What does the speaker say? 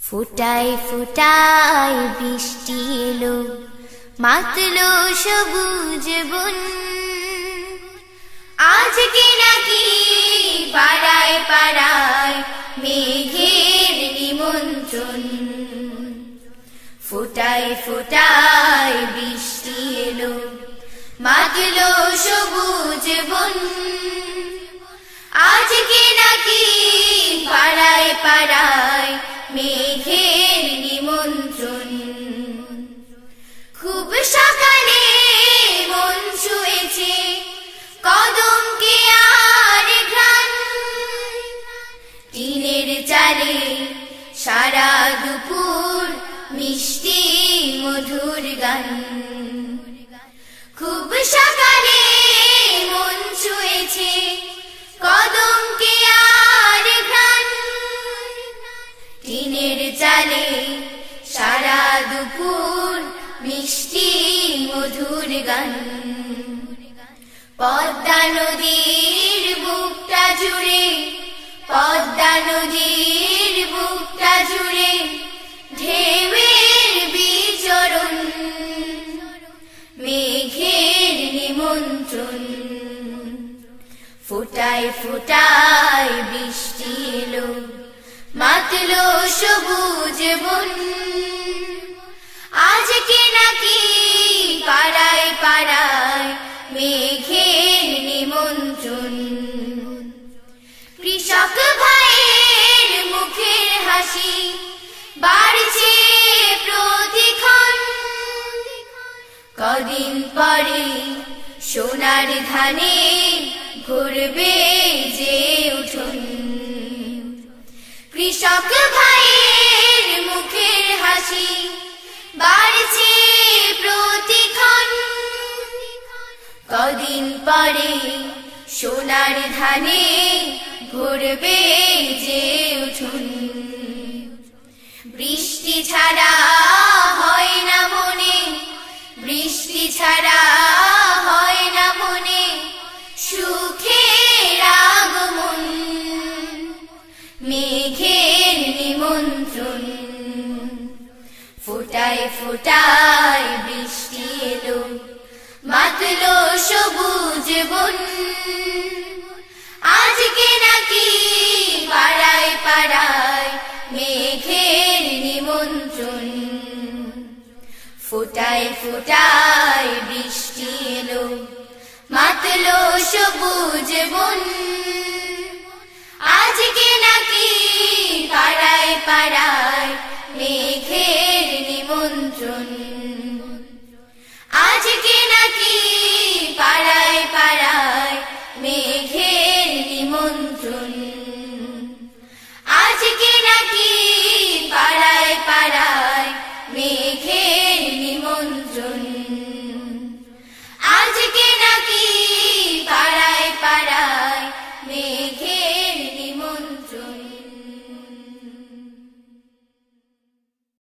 ফোটায় ফোটায় বৃষ্টি এলো, মাতলো সবুজ বন। আজকে নাকি পাড়ায় পাড়ায় মেঘের নিমন্ত্রণ। ফোটায় ফোটায় বৃষ্টি এলো, মাতলো সবুজ বন। আজকে নাকি পাড়ায় পাড়ায় মেঘের নিমন্ত্রণ। খুব সকালে মন ছুঁয়েছে কদমকে আর ঘ্রাণ। টিনের চালে সারা দুপুর মিষ্টি মধুর গান। খুব সকালে মন ছুঁয়েছে কদমকে আর ঘ্রাণ। টিনের চালে সারা দুপুর মিষ্টি মধুর গান। পদ্মা নদীর বুকটা জুড়ে, পদ্মা নদীর বুকটা জুড়ে ঢেউয়ের বিচরণ। মেঘের নিমন্ত্রণ। ফোটায় ফোটায় বৃষ্টি এলো, মাতলো সবুজ বন। আজকে নাকি পাড়ায় পাড়ায় মেঘের নিমন্ত্রণ। কৃষক ভাইয়ের মুখের হাসি বাড়ছে প্রতিক্ষণ। কদিন পরে সোনার ধানে ভরবে যে উঠোন। কৃষক ভাইয়ের মুখের হাসি বাড়ছে প্রতিক্ষণ। কদিন পরে সোনার ধানে ভরবে যে উঠোন। বৃষ্টি ছাড়া হয় না মনে, বৃষ্টি ছাড়া হয় না মনে সুখের আগমন। মেঘের নিমন্ত্রণ। ফোটায় ফোটায় বৃষ্টি এলো, মাতলো সবুজ বন। আজকে নাকি পাড়ায় পাড়ায় মেঘের নিমন্ত্রণ। ফোটায় ফোটায় বৃষ্টি এলো, মাতলো সবুজ বন। আজকে নাকি পাড়ায় পাড়ায়